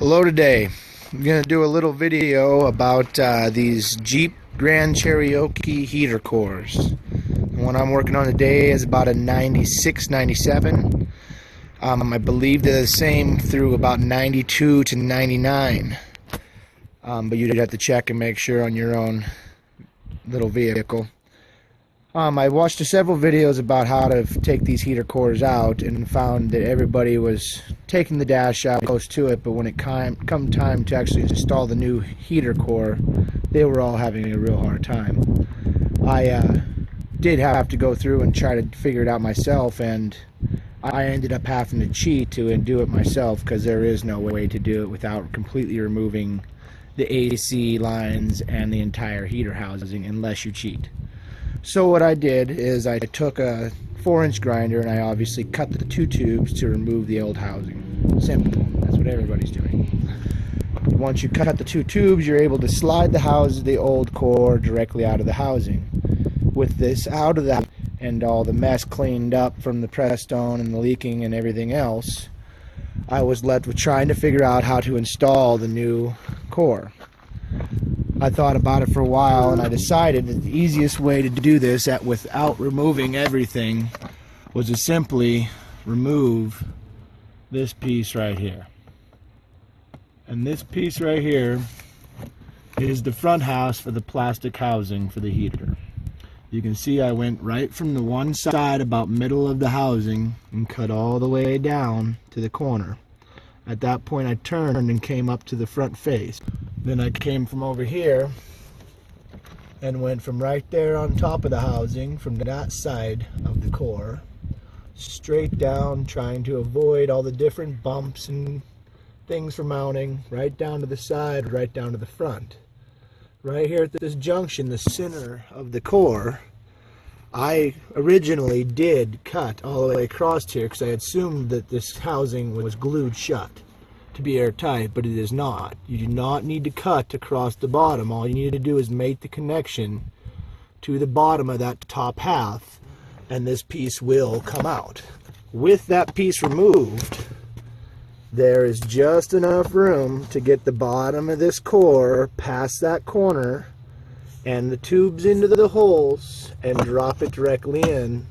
Hello today. I'm going to do a little video about these Jeep Grand Cherokee heater cores. The one I'm working on today is about a 96, 97. I believe they're the same through about 92 to 99. But you'd have to check and make sure on your own little vehicle. I watched several videos about how to take these heater cores out and found that everybody was taking the dash out close to it, but when it come time to actually install the new heater core, they were all having a real hard time. I did have to go through and try to figure it out myself, and I ended up having to cheat to do it myself because there is no way to do it without completely removing the AC lines and the entire heater housing unless you cheat. So what I did is I took a 4-inch grinder and I obviously cut the two tubes to remove the old housing. Simple. That's what everybody's doing. Once you cut the two tubes, you're able to slide the old core directly out of the housing. With this out of that and all the mess cleaned up from the press stone and the leaking and everything else, I was left with trying to figure out how to install the new core. I thought about it for a while and I decided that the easiest way to do this without removing everything was to simply remove this piece right here. And this piece right here is the front house for the plastic housing for the heater. You can see I went right from the one side about middle of the housing and cut all the way down to the corner. At that point I turned and came up to the front face. Then I came from over here and went from right there on top of the housing, from that side of the core, straight down, trying to avoid all the different bumps and things for mounting, right down to the side, right down to the front. Right here at this junction, the center of the core, I originally did cut all the way across here because I assumed that this housing was glued shut to be airtight, but it is not. You do not need to cut across the bottom. All you need to do is make the connection to the bottom of that top half and this piece will come out. With that piece removed, there is just enough room to get the bottom of this core past that corner and the tubes into the holes and drop it directly in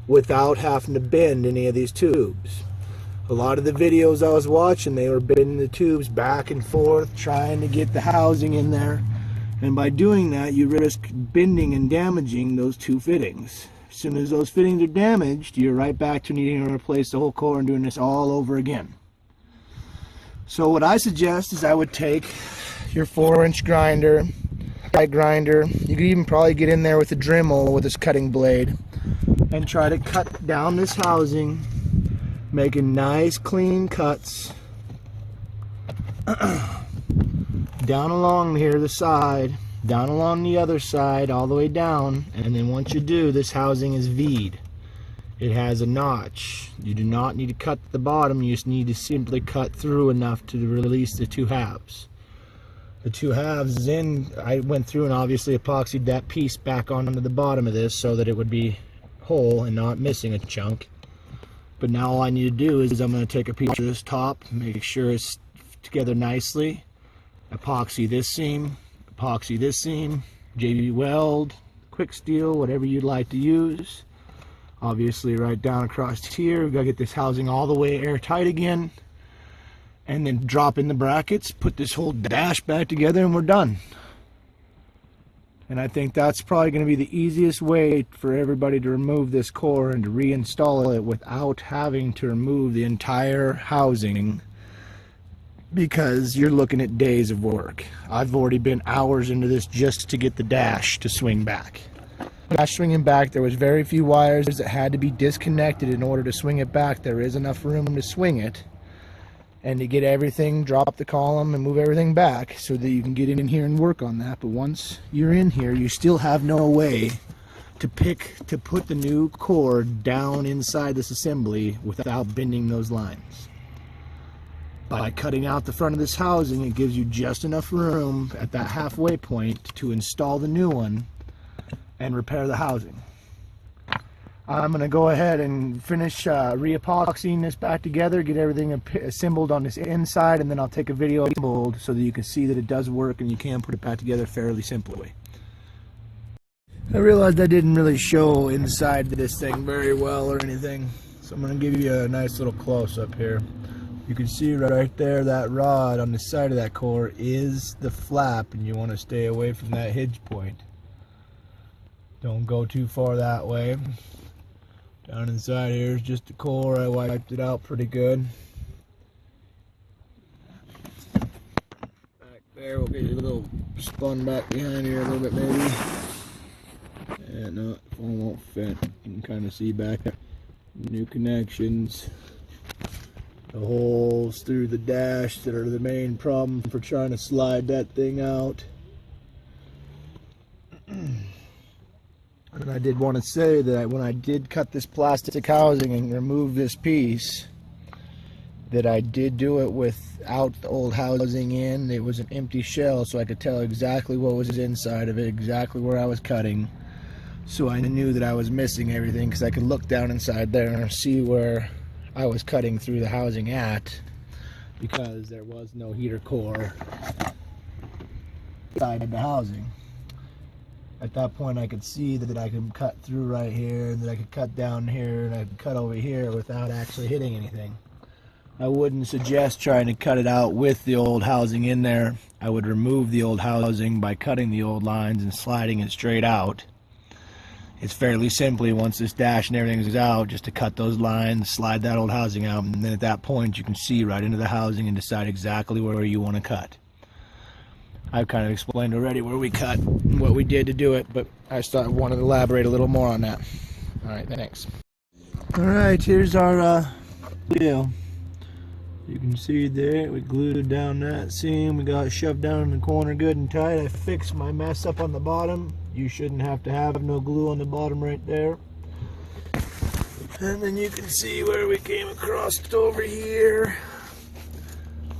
without having to bend any of these tubes. A lot of the videos I was watching, they were bending the tubes back and forth trying to get the housing in there, and by doing that you risk bending and damaging those two fittings. As soon as those fittings are damaged, you're right back to needing to replace the whole core and doing this all over again. So what I suggest is I would take your 4-inch grinder, you could even probably get in there with a Dremel with this cutting blade and try to cut down this housing, making nice clean cuts down along here the side, down along the other side, all the way down. And then once you do, this housing is V'd. It has a notch. You do not need to cut the bottom, you just need to simply cut through enough to release the two halves. The two halves is in. I went through and obviously epoxied that piece back onto the bottom of this so that it would be whole and not missing a chunk. But now all I need to do is I'm going to take a piece of this top, make sure it's together nicely, epoxy this seam, JB weld, quick steel, whatever you'd like to use. Obviously right down across here, we've got to get this housing all the way airtight again, and then drop in the brackets, put this whole dash back together, and we're done. And I think that's probably going to be the easiest way for everybody to remove this core and to reinstall it without having to remove the entire housing, because you're looking at days of work. I've already been hours into this just to get the dash to swing back. Dash swinging back, there was very few wires that had to be disconnected in order to swing it back. There is enough room to swing it and to get everything, drop the column and move everything back so that you can get in here and work on that. But once you're in here, you still have no way to put the new core down inside this assembly without bending those lines. By cutting out the front of this housing, it gives you just enough room at that halfway point to install the new one and repair the housing. I'm going to go ahead and finish re-epoxying this back together, get everything assembled on this inside, and then I'll take a video assembled so that you can see that it does work and you can put it back together fairly simply. I realized I didn't really show inside this thing very well or anything, so I'm going to give you a nice little close-up here. You can see right there that rod on the side of that core is the flap, and you want to stay away from that hinge point. Don't go too far that way. Down inside here is just the core. I wiped it out pretty good. Back there, we'll get you a little spun back behind here a little bit maybe. And no, the phone won't fit. You can kind of see back new connections. The holes through the dash that are the main problem for trying to slide that thing out. And I did want to say that when I did cut this plastic housing and remove this piece, that I did do it without the old housing in. It was an empty shell, so I could tell exactly what was inside of it, exactly where I was cutting. So I knew that I was missing everything because I could look down inside there and see where I was cutting through the housing at, because there was no heater core inside the housing. At that point I could see that I could cut through right here, and that I could cut down here, and I could cut over here without actually hitting anything. I wouldn't suggest trying to cut it out with the old housing in there. I would remove the old housing by cutting the old lines and sliding it straight out. It's fairly simply, once this dash and everything is out, just to cut those lines, slide that old housing out, and then at that point you can see right into the housing and decide exactly where you want to cut. I've kind of explained already where we cut and what we did to do it, but I wanted to elaborate a little more on that. Alright, thanks. Alright, here's our deal. You can see there, we glued down that seam, we got it shoved down in the corner good and tight. I fixed my mess up on the bottom. You shouldn't have to have no glue on the bottom right there. And then you can see where we came across over here.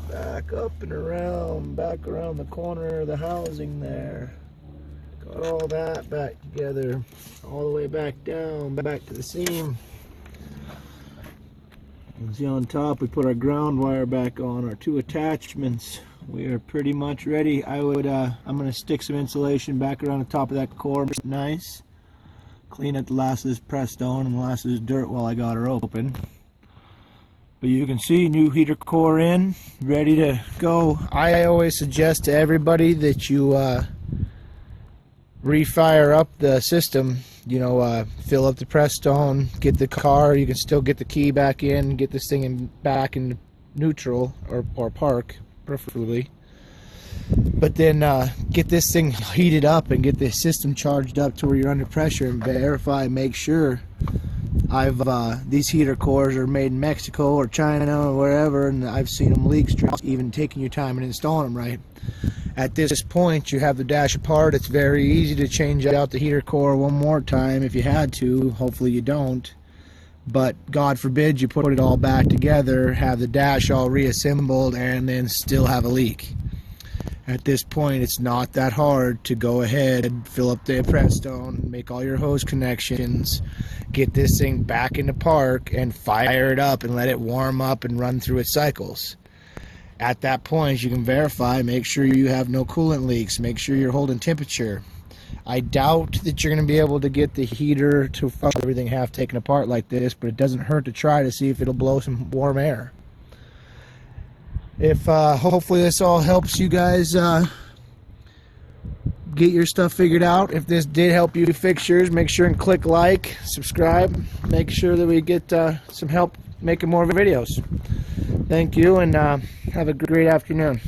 Back up and around, back around the corner of the housing there. Got all that back together, all the way back down, back to the seam. You can see on top we put our ground wire back on, our two attachments. We are pretty much ready. I'm going to stick some insulation back around the top of that core, nice. Clean up the last of this pressed stone and the last of this dirt while I got her open. But you can see new heater core in, ready to go. I always suggest to everybody that you refire up the system. You know, fill up the press stone, get the car. You can still get the key back in, get this thing back in neutral or park, preferably. But then get this thing heated up and get the system charged up to where you're under pressure, and verify, make sure. These heater cores are made in Mexico or China or wherever, and I've seen them leak straight, even taking your time and installing them right. At this point, you have the dash apart. It's very easy to change out the heater core one more time if you had to. Hopefully you don't. But God forbid you put it all back together, have the dash all reassembled, and then still have a leak. At this point, it's not that hard to go ahead, fill up the press stone, make all your hose connections, get this thing back into park, and fire it up and let it warm up and run through its cycles. At that point, you can verify, make sure you have no coolant leaks, make sure you're holding temperature. I doubt that you're going to be able to get the heater to function everything half taken apart like this, but it doesn't hurt to try to see if it'll blow some warm air. If hopefully this all helps you guys get your stuff figured out. If this did help you fix yours, make sure and click like, subscribe, make sure that we get some help making more videos. Thank you, and have a great afternoon.